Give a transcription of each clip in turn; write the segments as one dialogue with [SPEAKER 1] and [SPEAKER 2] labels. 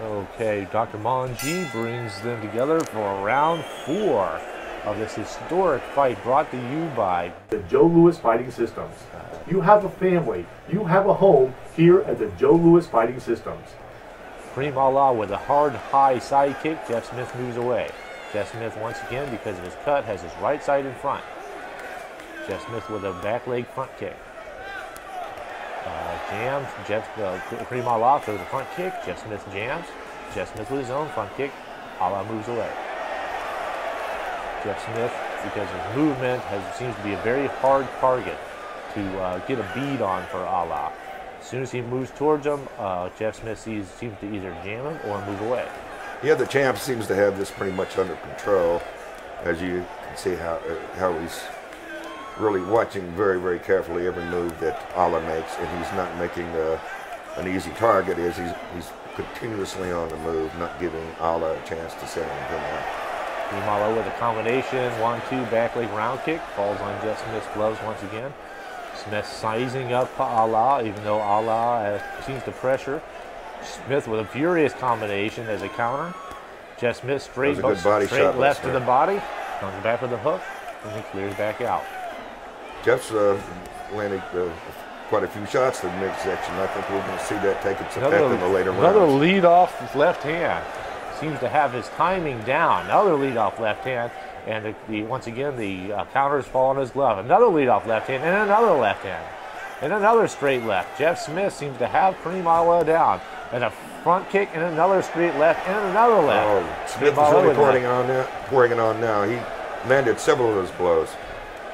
[SPEAKER 1] Okay, Dr. Manji brings them together for round 4 of this historic fight brought to you by
[SPEAKER 2] the Joe Louis Fighting Systems. You have a family, you have a home here at the Joe Louis Fighting Systems.
[SPEAKER 1] Karriem Allah with a hard, high side kick. Jeff Smith moves away. Jeff Smith, once again, because of his cut, has his right side in front. Jeff Smith with a back leg front kick. Jams. Karriem Allah throws a front kick. Jeff Smith jams. Jeff Smith with his own front kick. Allah moves away. Jeff Smith, because his movement seems to be a very hard target to get a bead on for Allah. As soon as he moves towards him, Jeff Smith seems to either jam him or move away.
[SPEAKER 3] Yeah, the champ seems to have this pretty much under control, as you can see how he's really watching very, very carefully every move that Allah makes, and he's not making an easy target. He's continuously on the move, not giving Allah a chance to set anything out.
[SPEAKER 1] Karriem Allah with a combination 1-2 back leg round kick, falls on Jeff Smith's gloves once again. Smith sizing up Allah, even though Allah seems to pressure. Smith with a furious combination as a counter. Jeff Smith straight left to the body, comes back with the hook, and he clears back out.
[SPEAKER 3] Jeff's landed quite a few shots in the midsection. I think we're going to see that take its effect in the later rounds.
[SPEAKER 1] Another lead off left hand. Seems to have his timing down. Another lead off left hand, and once again the counters fall on his glove. Another lead off left hand, and another left hand, and another straight left. Jeff Smith seems to have Karriem Allah down, and a front kick, and another straight left, and another left.
[SPEAKER 3] Oh, Smith is really pouring it on now. He landed several of those blows,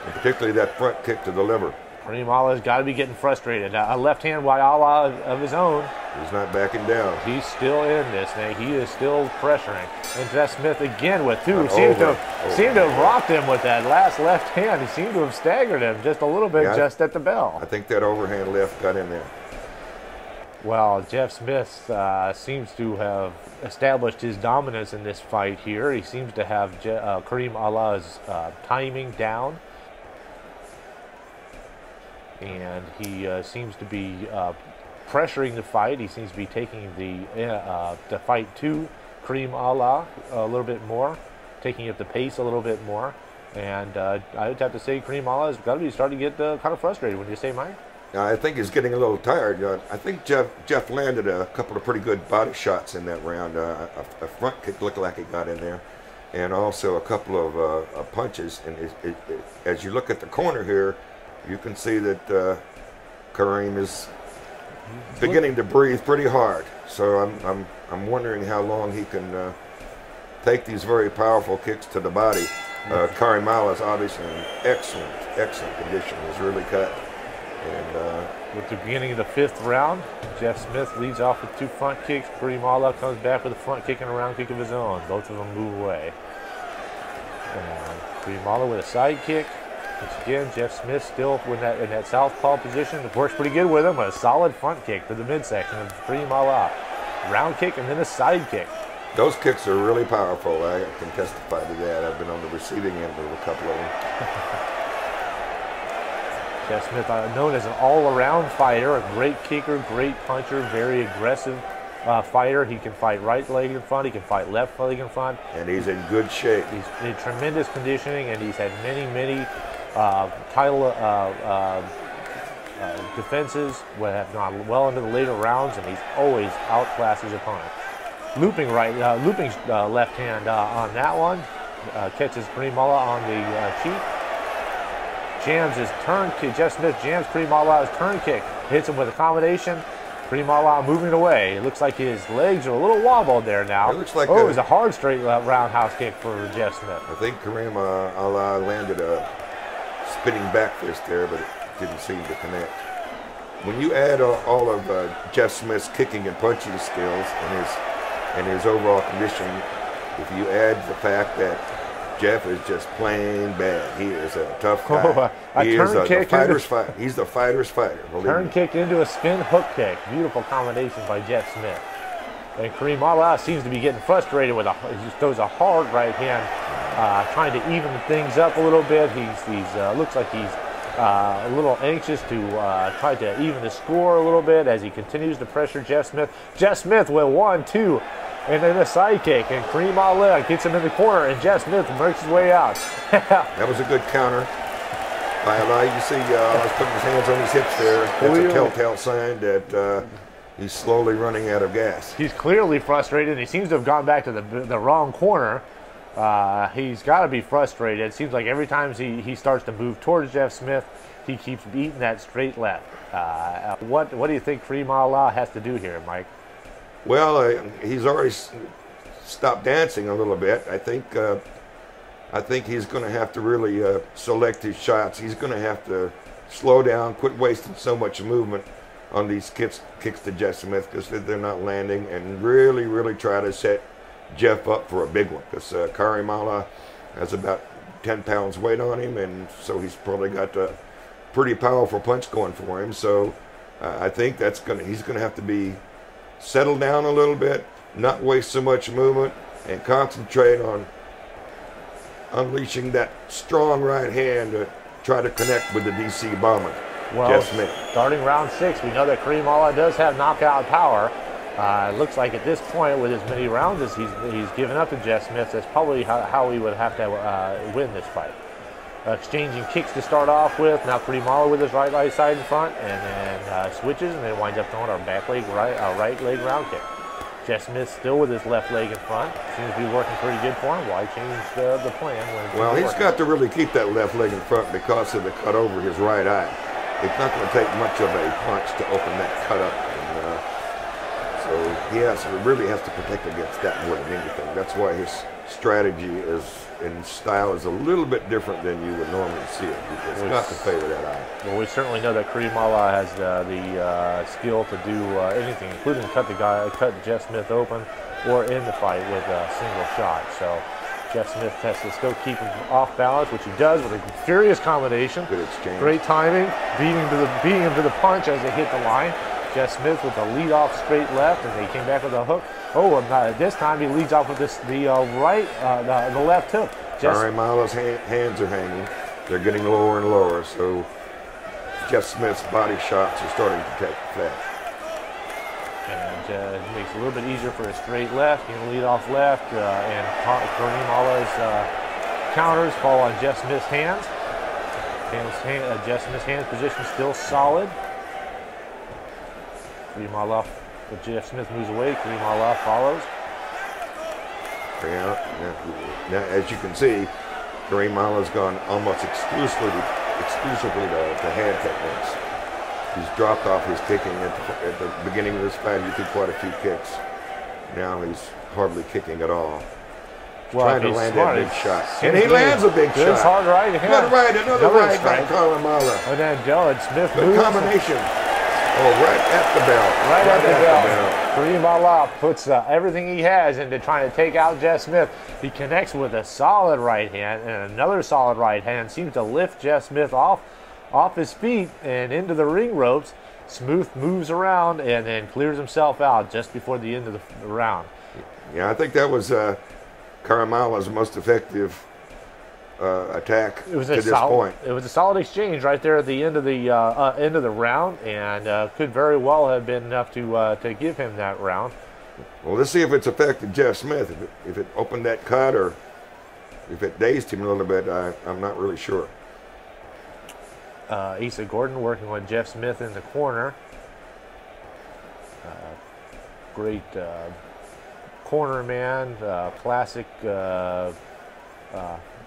[SPEAKER 3] and particularly that front kick to the liver.
[SPEAKER 1] Karriem Allah's got to be getting frustrated. A left hand by Allah of his own.
[SPEAKER 3] He's not backing down.
[SPEAKER 1] He's still in this thing. He is still pressuring. And Jeff Smith again with two. Seemed to have rocked him with that last left hand. He seemed to have staggered him just a little bit, just at the bell.
[SPEAKER 3] I think that overhand left got in there.
[SPEAKER 1] Well, Jeff Smith seems to have established his dominance in this fight here. He seems to have Karriem Allah's timing down. And he seems to be pressuring the fight. He seems to be taking the fight to Karriem Allah a little bit more, taking up the pace a little bit more. And I would have to say Karriem Allah has got to be starting to get kind of frustrated. Would you say, Mike?
[SPEAKER 3] I think he's getting a little tired. I think Jeff landed a couple of pretty good body shots in that round. A front kick looked like he got in there, and also a couple of punches. And as you look at the corner here, you can see that Karriem is beginning to breathe pretty hard. So I'm wondering how long he can take these very powerful kicks to the body. Karriem Allah is obviously in excellent condition. He's really cut. And
[SPEAKER 1] with the beginning of the 5th round, Jeff Smith leads off with 2 front kicks. Karriem Allah comes back with a front kick and a round kick of his own. Both of them move away. And Karriem Allah with a side kick. Once again, Jeff Smith still in that southpaw position. It works pretty good with him. A solid front kick to the midsection of Karriem Allah. Round kick and then a side kick.
[SPEAKER 3] Those kicks are really powerful. I can testify to that. I've been on the receiving end of a couple of them.
[SPEAKER 1] Jeff Smith, known as an all-around fighter, a great kicker, great puncher, very aggressive fighter. He can fight right leg in front. He can fight left leg in front.
[SPEAKER 3] And he's in good shape.
[SPEAKER 1] He's in tremendous conditioning, and he's had many title defenses have gone well into the later rounds, and he's always outclassed his opponent. Looping left hand on that one, catches Karriem Allah on the cheek. Jams his turn kick. Jeff Smith jams Karriem Allah's turn kick, hits him with a combination. Karriem Allah moving away. It looks like his legs are a little wobbled there now.
[SPEAKER 3] It looks like
[SPEAKER 1] it was a hard straight roundhouse kick for Jeff Smith.
[SPEAKER 3] I think Karriem Allah landed a spinning back fist there, but it didn't seem to connect. When you add all of Jeff Smith's kicking and punching skills and his overall condition, if you add the fact that Jeff is just plain bad, he is a tough guy. He's the fighter's fighter.
[SPEAKER 1] Turn kick into a spin hook kick. Beautiful combination by Jeff Smith. And Karriem Allah seems to be getting frustrated with he just throws a hard right hand, trying to even things up a little bit. He's looks like he's a little anxious to try to even the score a little bit as he continues to pressure Jeff Smith. Jeff Smith with 1, 2, and then a side kick, and Karriem Allah gets him in the corner, and Jeff Smith works his way out.
[SPEAKER 3] That was a good counter by Allah. You see, he's putting his hands on his hips there. That's a telltale sign that he's slowly running out of gas.
[SPEAKER 1] He's clearly frustrated. He seems to have gone back to the wrong corner. He's got to be frustrated. It seems like every time he starts to move towards Jeff Smith, he keeps beating that straight left. What do you think Karriem Allah has to do here, Mike?
[SPEAKER 3] Well, he's already stopped dancing a little bit. I think he's going to have to really select his shots. He's going to have to slow down, quit wasting so much movement on these kicks to Jeff Smith because they're not landing, and really, really try to set Jeff up for a big one, because Karriem Allah has about 10 pounds weight on him, and so he's probably got a pretty powerful punch going for him. So I think he's going to have to be settled down a little bit, not waste so much movement, and concentrate on unleashing that strong right hand to try to connect with the DC bomber, Jeff Smith.
[SPEAKER 1] Starting round 6, we know that Karriem Allah does have knockout power. It looks like at this point, with as many rounds as he's given up to Jeff Smith, that's probably how he would have to win this fight. Exchanging kicks to start off with. Now Karriem Allah with his right side in front, and then switches, and then winds up throwing our back leg, right leg round kick. Jeff Smith still with his left leg in front. Seems to be working pretty good for him. Why change the plan?
[SPEAKER 3] Well, he's got to really keep that left leg in front because of the cut over his right eye. It's not going to take much of a punch to open that cut up. So he really has to protect against that more than anything. That's why his strategy and style is a little bit different than you would normally see it. It's not to favor that eye.
[SPEAKER 1] Well, we certainly know that Karriem Allah has the skill to do anything, including cut Jeff Smith open or end the fight with a single shot. So Jeff Smith has to still keep him off balance, which he does with a furious combination.
[SPEAKER 3] Good exchange.
[SPEAKER 1] Great timing, beating him to the punch as they hit the line. Jeff Smith with the lead off straight left, and they came back with a hook. Oh, this time he leads off with the left hook.
[SPEAKER 3] Karriem Allah's hands are hanging. They're getting lower and lower, so Jeff Smith's body shots are starting to take effect.
[SPEAKER 1] And it makes it a little bit easier for a straight left. He can lead off left, and Karriem Allah's counters fall on Jeff Smith's hands. Jeff Smith's hands position still solid. Karriem Allah, but Jeff Smith moves away. Karriem Allah follows.
[SPEAKER 3] Now, as you can see, Karriem Allah's gone almost exclusively to hand techniques. He's dropped off his kicking at the beginning of this fight. He threw quite a few kicks. Now he's hardly kicking at all. Trying to land that big shot. And he lands a big shot.
[SPEAKER 1] Hard right hand.
[SPEAKER 3] Good right, another right by Karriem Allah.
[SPEAKER 1] And then Dylan Smith
[SPEAKER 3] moves. Good combination. Oh, right at the bell.
[SPEAKER 1] Right at the bell. Karriem Allah puts everything he has into trying to take out Jeff Smith. He connects with a solid right hand, and another solid right hand seems to lift Jeff Smith off his feet and into the ring ropes. Smooth moves around and then clears himself out just before the end of the round.
[SPEAKER 3] Yeah, I think that was Karriem Allah's most effective attack to this point.
[SPEAKER 1] It was a solid exchange right there at the end of the round, and could very well have been enough to give him that round.
[SPEAKER 3] Well, let's see if it's affected Jeff Smith. If it opened that cut, or if it dazed him a little bit, I'm not really sure.
[SPEAKER 1] Asa Gordon working with Jeff Smith in the corner. Great corner man, classic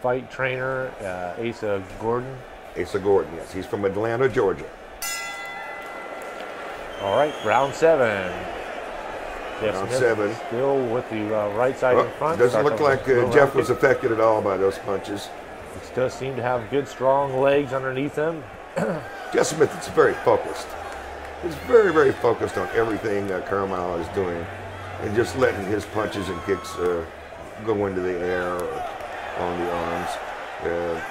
[SPEAKER 1] fight trainer, Asa Gordon.
[SPEAKER 3] Asa Gordon, yes. He's from Atlanta, Georgia.
[SPEAKER 1] All right, round 7.
[SPEAKER 3] Round 7.
[SPEAKER 1] Still with the right side in front.
[SPEAKER 3] Doesn't look like Jeff was affected at all by those punches.
[SPEAKER 1] He does seem to have good, strong legs underneath him.
[SPEAKER 3] Jeff Smith is very focused. He's very, very focused on everything Karriem Allah is doing, and just letting his punches and kicks go into the air or on the arms.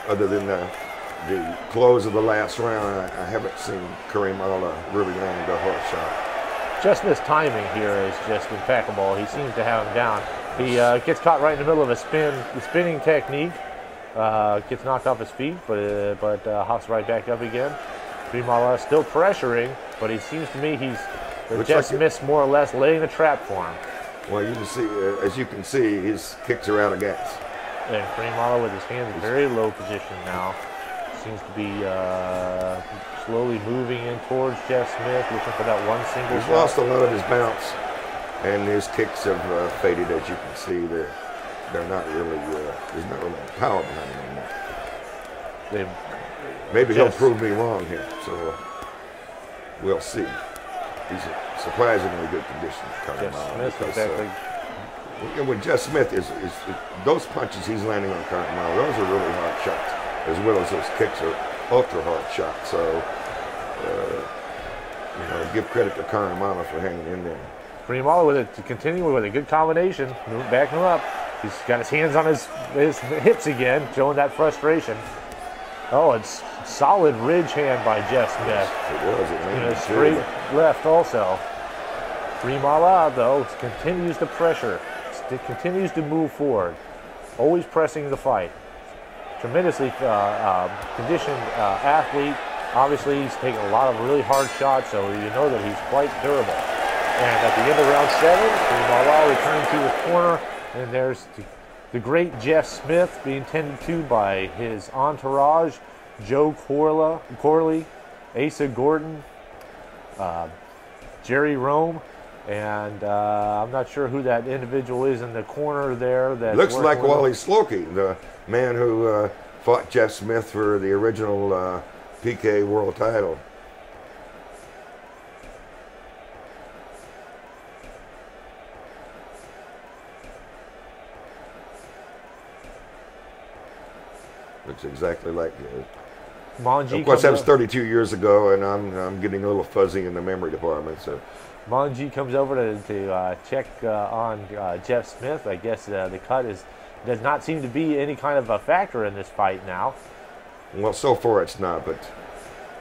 [SPEAKER 3] Other than the close of the last round, I haven't seen Karriem Allah really land a hard shot.
[SPEAKER 1] Jeff Smith's timing here is just impeccable. He seems to have him down. He gets caught right in the middle of the spinning technique, Gets knocked off his feet, but hops right back up again. Karriem Allah still pressuring, but it seems to me Jeff Smith's more or less laying the trap for him.
[SPEAKER 3] Well, you can see, as you can see, his kicks are out of gas.
[SPEAKER 1] And Karriem Allah with his hands in very low position now. Seems to be slowly moving in towards Jeff Smith, looking for that one single shot.
[SPEAKER 3] He's lost a lot of his bounce, and his kicks have faded, as you can see. They're not really, there's not really power behind them anymore. Maybe he'll prove me wrong here, so we'll see. He's in surprisingly good condition.
[SPEAKER 1] Jeff Smith, exactly.
[SPEAKER 3] With Jeff Smith, is those punches he's landing on Karriem Allah, those are really hard shots, as well as those kicks are ultra hard shots. So, give credit to Karriem Allah for hanging in there.
[SPEAKER 1] Karriem Allah continuing with a good combination, backing him up. He's got his hands on his hips again, showing that frustration. Oh, it's solid ridge hand by Jeff Smith.
[SPEAKER 3] It was.
[SPEAKER 1] And a straight left also. Karriem Allah, though, continues to pressure. It continues to move forward. Always pressing the fight. Tremendously conditioned athlete. Obviously, he's taking a lot of really hard shots, so you know that he's quite durable. And at the end of round 7, Karriem Allah returning to his corner, and there's the great Jeff Smith being tended to by his entourage, Joe Corley, Asa Gordon, Jerry Rome, and I'm not sure who that individual is in the corner there. That
[SPEAKER 3] looks like Wally Slokey, the man who fought Jeff Smith for the original PK world title. Looks exactly like
[SPEAKER 1] Manji.
[SPEAKER 3] Of course, that was 32 years ago, and I'm getting a little fuzzy in the memory department. So,
[SPEAKER 1] Manji comes over to check on Jeff Smith. I guess the cut does not seem to be any kind of a factor in this fight now.
[SPEAKER 3] Well, so far it's not, but